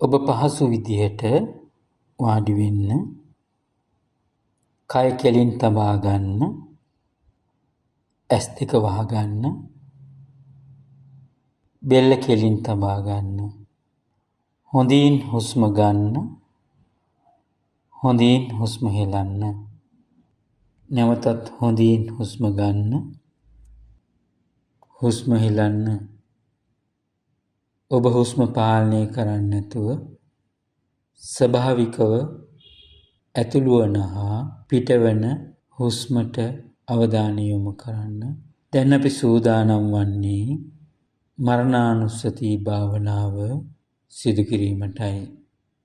ඔබ පහසු විදිහට වාඩි වෙන්න, කය කෙලින් තබා ගන්න, ඇස් දෙක වහගන්න, බෙල්ල කෙලින් තබා ගන්න. හොඳින් හුස්ම ගන්න, හොඳින් හුස්ම හෙලන්න. නැවතත් හොඳින් හුස්ම ගන්න, හුස්ම හෙලන්න. ඔබ හුස්ම පාලනය කරන්නේ නැතුව ස්වභාවිකව ඇතුළු වන හා පිටවන හුස්මට අවධානය යොමු කරන්න. දැන් අපි සූදානම් වන්නේ මරණානුස්සති භාවනාව සිදු කිරීමටයි.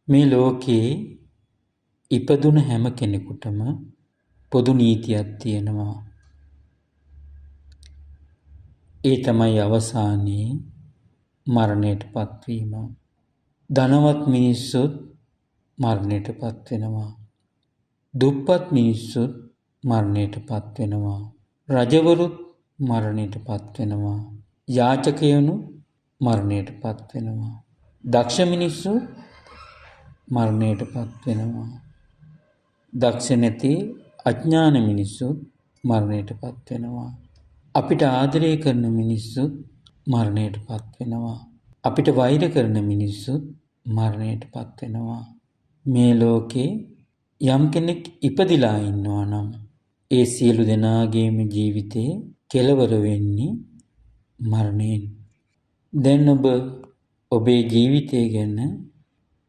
මේ ලෝකේ ඉපදුන හැම කෙනෙකුටම පොදු නීතියක් තියෙනවා. ඒ තමයි අවසානයේ මරණයට පත්වීම. ධනවත් මිනිස්සුත් මරණයට පත්වෙනවා. දුප්පත් මිනිස්සුත් මරණයට පත්වෙනවා. රජවරුත් මරණයට පත්වෙනවා. යාචකයනු මරණයට පත්වෙනවා. දක්ෂ මිනිස්සු මරණයට පත්වෙනවා. දක්ෂ නැති අඥාන මිනිස්සුත් මරණයට පත්වෙනවා. අපිට ආදරය කරන මිනිස්සුත් මරණයට පත්වෙනවා. අපිට වෛර කරන මිනිස්සුත් මරණයට පත්වෙනවා. මේ ලෝකේ යම් කෙනෙක් ඉපදිලා ඉන්නවා නම් ඒ සියලු දෙනාගේම ජීවිතේ කෙලවර වෙන්නේ මරණයෙන්. දැන් ඔබ ඔබේ ජීවිතය ගැන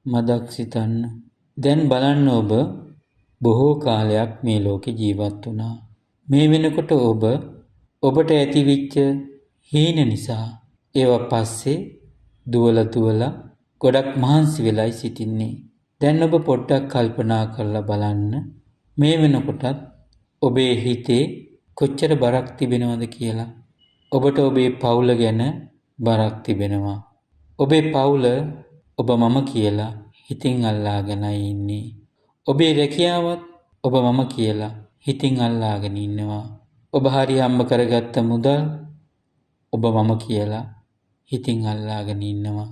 මදක් සිතන්න. දැන් බලන්න, ඔබ බොහෝ කාලයක් මේ ලෝකේ ජීවත් වුණා. මේ වෙනකොට ඔබට ඇතිවිච්ච හීන නිසා ඒවා පස්සේ දුවලා ගොඩක් මහන්සි වෙලයි සිටින්නේ. දැන් ඔබ පොඩ්ඩක් කල්පනා කරලා බලන්න, මේ වෙනකොටත් ඔබේ හිතේ කොච්චර බරක් තිබෙනවද කියලා. ඔබට ඔබේ පවුල ගැන බරක් තිබෙනවා. ඔබේ පවුල ඔබ මම කියලා හිතින් අල්ලාගෙනයි ඉන්නේ. ඔබේ රැකියාවත් ඔබ මම කියලා හිතින් අල්ලාගෙන ඉන්නවා. ඔබ හරි හම්බ කරගත්ත මුදල් ඔබ මම කියලා හිතින් අල්ලාගෙන ඉන්නවා.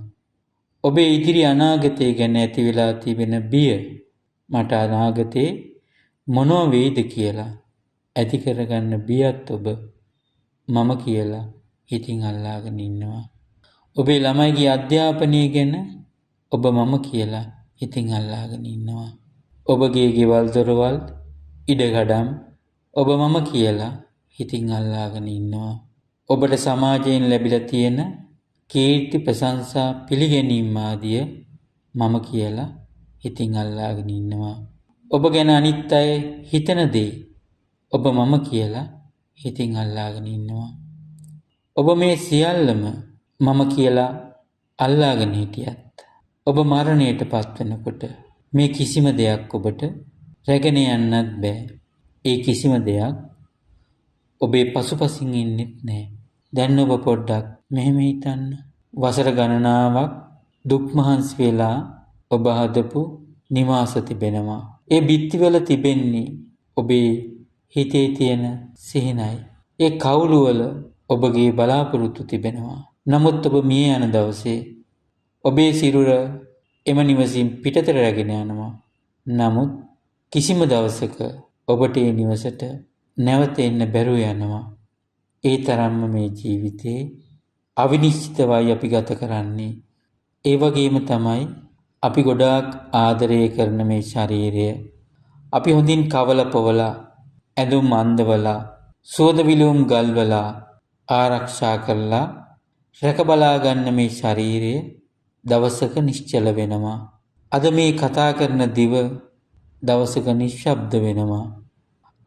ඔබේ ඉදිරි අනාගතය ගැන ඇති වෙලා තිබෙන බිය, මට අනාගතේ මොනව වෙයිද කියලා ඇති කරගන්න බියත් ඔබ මම කියලා හිතින් අල්ලාගෙන ඉන්නවා. ඔබේ ළමයිගේ අධ්‍යාපනය ගැන ඔබ මම කියලා හිතින් අල්ලාගෙන ඉන්නවා. ඔබගේ ගෙවල් දොරවල් ඉඩකඩම් ඔබ මම කියලා හිතින් අල්ලාගෙන ඉන්නවා. ඔබට සමාජයෙන් ලැබිලා තියෙන කීර්ති ප්‍රශංසා පිළිගැනීම් ආදිය මම කියලා හිතින් අල්ලාගෙන ඉන්නවා. ඔබ ගැන අනිත් අය හිතන දේ ඔබ මම කියලා හිතින් අල්ලාගෙන ඉන්නවා. ඔබ මේ සියල්ලම මම කියලා අල්ලාගෙන හිටියත් ඔබ මරණයට පත්වෙනකොට මේ කිසිම දෙයක් ඔබට රැගෙන යන්නත් බෑ. ඒ කිසිම දෙයක් ඔබේ පසුපසින් ඉන්නෙත් නෑ. දැන් ඔබ පොඩ්ඩක් මෙහෙම හිතන්න. වසර ගණනාවක් දුක් මහන්සි වෙලා ඔබ හදපු නිවාස තිබෙනවා. ඒ බිත්තිවල තිබෙන්නේ ඔබේ හිතේ තියෙන සිහිනයි. ඒ කවුළුවල ඔබගේ බලාපොරොත්තු තිබෙනවා. නමුත් ඔබ මිය යන දවසේ ඔබේ සිරුර එම නිවසින් පිටතට රැගෙන යනවා. නමුත් කිසිම දවසක ඔබට ඒ නිවසට නැවත එන්න බැරුව යනවා. ඒ තරම්ම මේ ජීවිතේ අවිනිශ්චිතවයි අපි ගත කරන්නේ. ඒ වගේම තමයි අපි ගොඩාක් ආදරය කරන මේ ශරීරය අපි හොඳින් කවලා පොවලා ඇඳුම් අන්දවලා සුවඳ විලවුම් ගල්වලා ආරක්ෂා කරලා රැක බලා ගන්න මේ ශරීරය දවසක නිශ්චල වෙනවා. අද මේ කතා කරන දිව දවසක නිශ්ශබ්ද වෙනවා.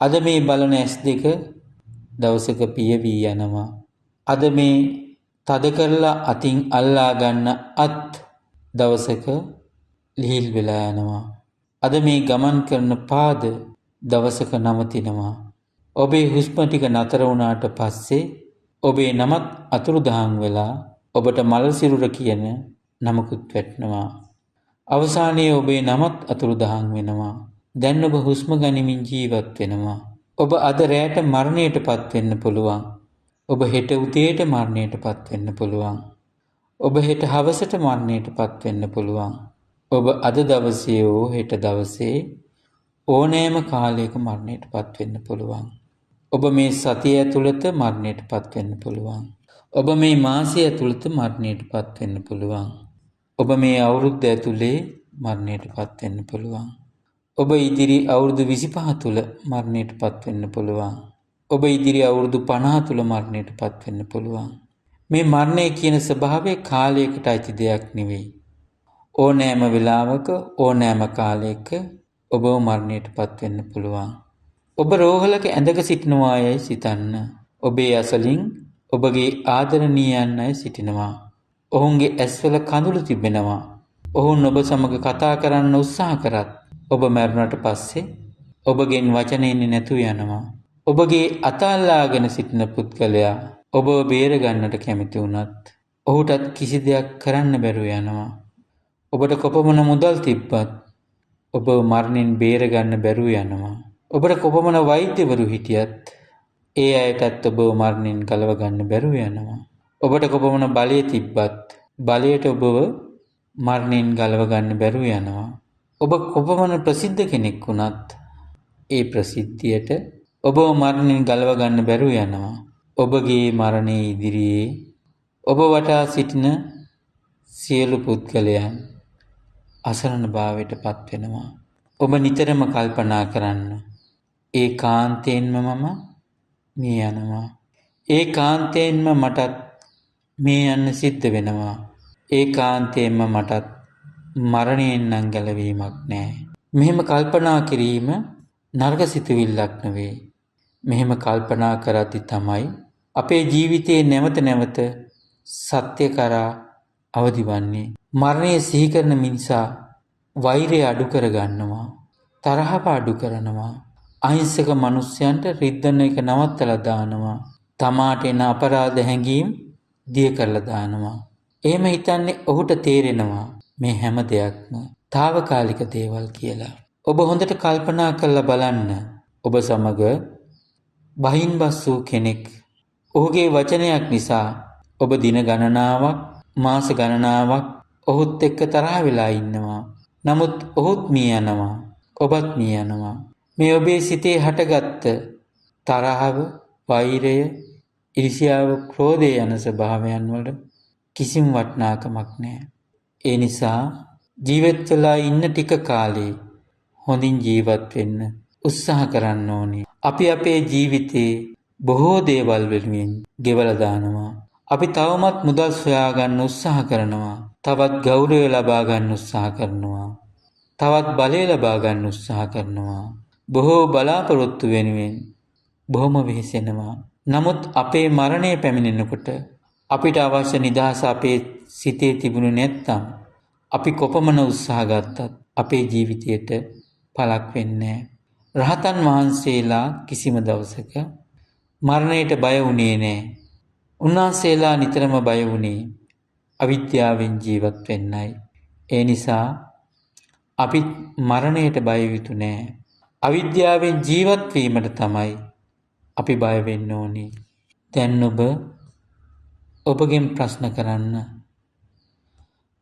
අද මේ බලන ඇස් දෙක දවසක පිය වී යනවා. අද මේ තද කරලා අතින් අල්ලා ගන්න අත් දවසක ලිහිල් වෙලා යනවා. අද මේ ගමන් කරන පාද දවසක නවතිනවා. ඔබේ හුස්ම ටික නතර වුණාට පස්සේ ඔබේ නමත් අතුරුදහන් වෙලා ඔබට මල් සිරුර කියන නමකුත් වැටෙනවා. අවසානයේ ඔබේ නමත් අතුරුදහන් වෙනවා. දැන් ඔබ හුස්ම ගනිමින් ජීවත් වෙනවා. ඔබ අද රැයට මරණයට පත් වෙන්න පුළුවන්. ඔබ හෙට උදේට මරණයට පත් වෙන්න පුළුවන්. ඔබ හෙට හවසට මරණයට පත් වෙන්න පුළුවන්. ඔබ අද දවසේ හෝ හෙට දවසේ ඕනෑම කාලයක මරණයට පත්වෙන්න පුළුවන්. ඔබ මේ සතිය ඇතුළත මරණයට පත්වෙන්න පුළුවන්. ඔබ මේ මාසය ඇතුළත මරණයට පත්වෙන්න පුළුවන්. ඔබ මේ අවුරුද්ද ඇතුළේ මරණයට පත්වෙන්න පුළුවන්. ඔබ ඉදිරි අවුරුදු 25 තුළ මරණයට පත්වෙන්න පුළුවන්. ඔබ ඉදිරි අවුරුදු 50 තුළ මරණයට පත්වෙන්න පුළුවන්. මේ මරණය කියන ස්වභාවය කාලයකට අයිති දෙයක් නෙවෙයි. ඕනෑම වෙලාවක ඕනෑම කාලයක ඔබව මරණයට පත්වෙන්න පුළුවන්. ඔබ රෝහලක ඇඳක සිටිනවා යයි සිතන්න. ඔබේ අසලින් ඔබගේ ආදරණීයයන් අය සිටිනවා. ඔවුන්ගේ ඇස්වල කඳුළු තිබෙනවා. ඔවුන් ඔබ සමග කතා කරන්න උත්සාහ කරත් ඔබ මැරුණට පස්සේ ඔබගෙන් වචන එන්නේ නැතුව යනවා. ඔබගේ අතල්ලාගෙන සිටින පුද්ගලයා ඔබව බේරගන්නට කැමති වුණත් ඔහුටත් කිසි දෙයක් කරන්න බැරුව යනවා. ඔබට කොපමණ මුදල් තිබ්බත් ඔබ මරණින් බේරගන්න බැරුව යනවා. ඔබට කොපමණ වෛද්‍යවරු හිටියත් ඒ අයටත් ඔබව මරණින් ගලව ගන්න බැරුව යනවා. ඔබට කොපමණ බලය තිබ්බත් බලයට ඔබව මරණින් ගලව ගන්න බැරුව යනවා. ඔබ කොපමණ ප්‍රසිද්ධ කෙනෙක් වුණත් ඒ ප්‍රසිද්ධියට ඔබව මරණින් ගලව ගන්න බැරුව යනවා. ඔබගේ මරණය ඉදිරියේ ඔබ වටා සිටින සියලු පුද්ගලයන් අසරණභාවයට පත් වෙනවා. ඔබ නිතරම කල්පනා කරන්න. ඒකාන්තයෙන්ම මම මේ යනවා. ඒකාන්තයෙන්ම මටත් මේ යන්න සිද්ධ වෙනවා. ඒකාන්තයෙන්ම මටත් මරණයෙන් නම් ගැලවීමක් නැහැ. මෙහෙම කල්පනා කිරීම නරක සිතුවිල්ලක් නෙවෙයි. මෙහෙම කල්පනා කරද්දි තමයි අපේ ජීවිතයේ නැවත නැවත සත්‍ය කරා අවදිවන්නේ. මරණය සිහි කරන මිනිසා වෛරය අඩු කරගන්නවා. තරහව අඩු කරනවා. අහිංසක මිනිස්යන්ට රිද්දන එක නවත්තලා දානවා. තමාට එන අපරාධ හැඟීම් දිය කරලා දානවා. එහෙම හිතන්නේ ඔහුට තේරෙනවා මේ හැම දෙයක්ම తాවකාලික දේවල් කියලා. ඔබ හොඳට කල්පනා කරලා බලන්න. ඔබ සමග බහින්බස් වූ කෙනෙක් ඔහුගේ වචනයක් නිසා ඔබ දින ගණනාවක් මාස ගණනාවක් ඔහුත් එක්ක තරහ වෙලා ඉන්නවා. නමුත් ඔහුත් මිය යනවා. ඔබත් මිය යනවා. මේ ඔබේ සිතේ හටගත්ත තරහව, වෛරය, ඊර්ෂ්‍යාව, ක්‍රෝධය යන ස්වභාවයන් වල කිසිම වටිනාකමක් නැහැ. ඒ නිසා ජීවත් වෙලා ඉන්න ටික කාලේ හොඳින් ජීවත් වෙන්න උත්සාහ කරන්න ඕනේ. අපි අපේ ජීවිතේ බොහෝ දේවල් වෙනුවෙන් ගෙවලා දානවා. අපි තවමත් මුදල් සොයා ගන්න උත්සාහ කරනවා. තවත් ගෞරවය ලබා ගන්න උත්සාහ කරනවා. තවත් බලය ලබා ගන්න උත්සාහ කරනවා. බොහෝ බලාපොරොත්තු වෙනුවෙන් බොහොම වෙහෙසෙනවා. නමුත් අපේ මරණය පැමිණෙනකොට අපිට අවශ්‍ය නිදහස අපේ සිතේ තිබුණේ නැත්නම් අපි කොපමණ උත්සාහ ගත්තත් අපේ ජීවිතයට පළක් වෙන්නේ නැහැ. රහතන් වහන්සේලා කිසිම දවසක මරණයට බය වුණේ නැහැ. උන්වහන්සේලා නිතරම බය වුණේ අවිද්‍යාවෙන් ජීවත් වෙන්නයි. ඒ නිසා අපි මරණයට බය යුතු නැහැ. අවිද්‍යාවෙන් ජීවත් වීමට තමයි අපි බය වෙන්න ඕනේ. දැන් ඔබගෙන් ප්‍රශ්න කරන්න.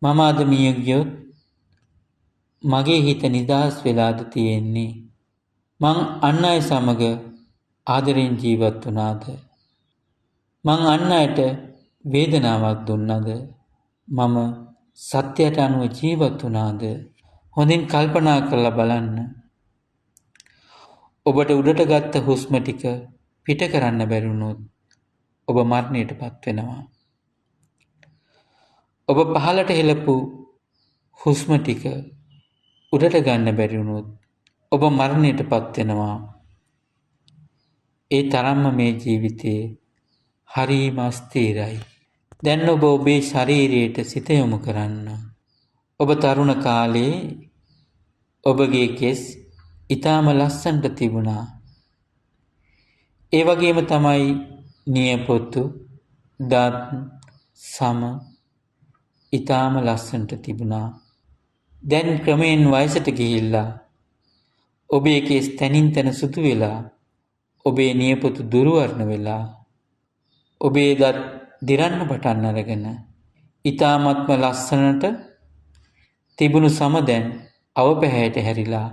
මම අද මිය ගියොත් මගේ හිත නිදහස් වෙලාද තියෙන්නේ? මං අන් අය සමග ආදරෙන් ජීවත් වුණාද? මං අන් අයට වේදනාවක් දුන්නද? මම සත්‍යයට අනුව ජීවත් වුණාද? හොඳින් කල්පනා කරලා බලන්න. ඔබට උඩට ගත්ත හුස්ම ටික පිට කරන්න බැරි වුණොත් ඔබ මරණයටපත් වෙනවා. ඔබ පහළට හෙළපු හුස්ම ටික උඩට ගන්න බැරි වුණොත් ඔබ මරණයටපත් වෙනවා. ඒ තරම්ම මේ ජීවිතේ හරිම අස්ථිරයි. දැන් ඔබ ඔබේ ශරීරයට සිත යොමු කරන්න. ඔබ තරුණ කාලේ ඔබගේ කෙස් ඊටම ලස්සනට තිබුණා. ඒ වගේම තමයි නියපොතු, දත්, සම ඊටම ලස්සනට තිබුණා. දැන් ක්‍රමයෙන් වයසට ගිහිල්ලා ඔබේ කෙස් තනින් තන සුදු වෙලා, ඔබේ නියපොතු දුර්වර්ණ වෙලා, ඔබේ දත් දිරන්න පටන් අරගෙන ඊටාත්ම ලස්සනට තිබුණු සම දැන් අවපැහැයට හැරිලා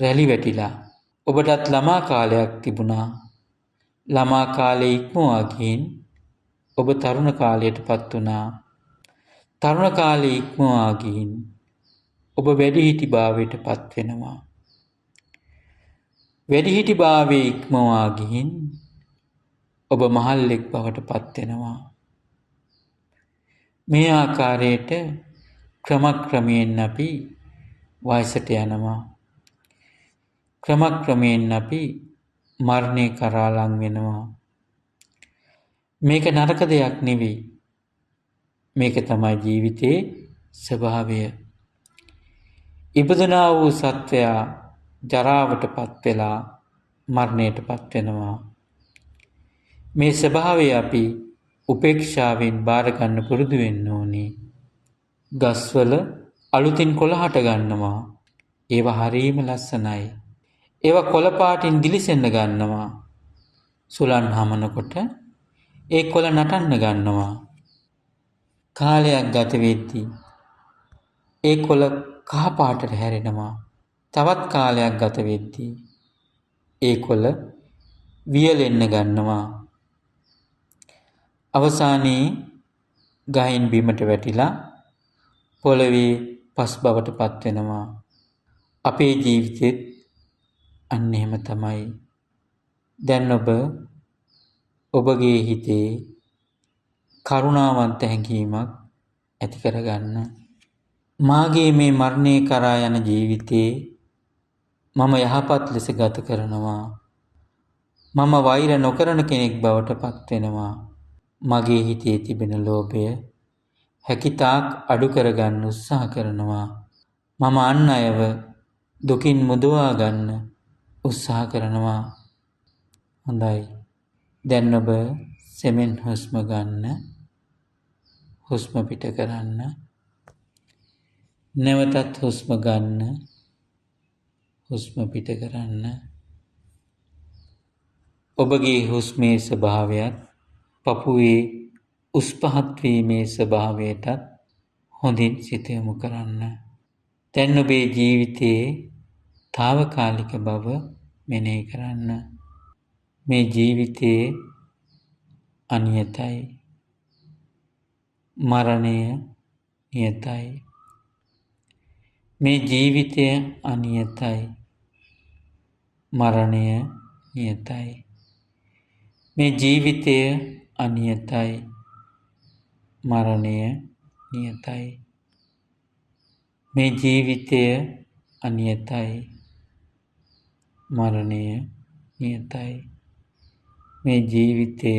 රැලි වැටිලා. ඔබටත් ළමා කාලයක් තිබුණා. ළමා කාලේ ඉක්මවා ගින් ඔබ තරුණ කාලයටපත් වුණා. තරුණ කාලේ ඉක්මවා ගින් ඔබ වැඩිහිටි භාවයටපත් වෙනවා. වැඩිහිටි භාවයේ ඉක්මවා ගින් ඔබ මහල්ලෙක් බවට පත් වෙනවා. මේ ආකාරයට ක්‍රමක්‍රමයෙන් අපි වයසට යනවා. ක්‍රමක්‍රමයෙන් අපි මරණය කරා ලං වෙනවා. මේක නරක දෙයක් නෙවෙයි. මේක තමයි ජීවිතයේ ස්වභාවය. ඉපදුනා වූ සත්වයා ජරාවටපත් වෙලා මරණයටපත් වෙනවා. මේ ස්වභාවය අපි උපේක්ෂාවෙන් බාර ගන්න පුරුදු වෙන්න ඕනේ. ගස්වල අලුතින් කොළ හට ගන්නවා. ඒවා හරීම ලස්සනයි. ඒවා කොළ පාටින් දිලිසෙන්න ගන්නවා. සුලන් හමනකොට ඒ කොළ නටන්න ගන්නවා. කාලයක් ගත වෙද්දී ඒ කොළ කහ පාටට හැරෙනවා. තවත් කාලයක් ගත වෙද්දී ඒ කොළ වියලෙන්න ගන්නවා. අවසානයේ ගහින් බිමට වැටිලා පොළවේ පස් බවට පත් වෙනවා. අපේ ජීවිතෙත් අන්න එහෙම තමයි. දැන් ඔබගේ හිතේ කරුණාවන්ත හැඟීමක් ඇති කරගන්න. මාගේ මේ මරණය කරා යන ජීවිතේ මම යහපත් ලෙස ගත කරනවා. මම වෛර නොකරන කෙනෙක් බවට පත් වෙනවා. මගේ හිතේ තිබෙන ලෝභය හැකිතාක් අඩු කරගන්න උත්සාහ කරනවා. මම අන් අයව දුකින් මුදවා ගන්න උත්සාහ කරනවා. හොඳයි. දැන් ඔබ සෙමෙන් හුස්ම ගන්න. හුස්ම පිට කරන්න. නැවතත් හුස්ම ගන්න. හුස්ම පිට කරන්න. ඔබගේ හුස්මේ ස්වභාවයත් පපුවේ උස් පහත් වීමේ ස්වභාවයටත් හොඳින් සිත යොමු කරන්න. දැන් ඔබේ ජීවිතයේ తాවකාලික බව මෙනෙහි කරන්න. මේ ජීවිතයේ අනියතයි. මරණය නියතයි. මේ ජීවිතය අනියතයි. මරණය නියතයි. මේ ජීවිතය අනියතයි. මරණය නියතයි. මේ ජීවිතය අනියතයි. මරණය නියතයි. මේ ජීවිතය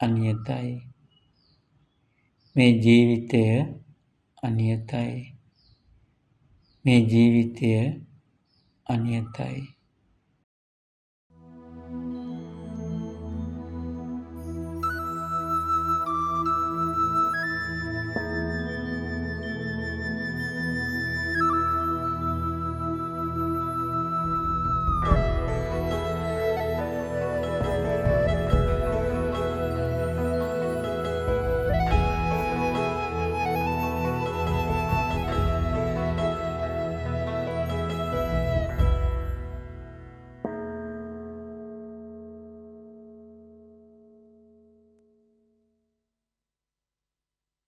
අනියතයි. මේ ජීවිතය අනියතයි. මේ ජීවිතය අනියතයි.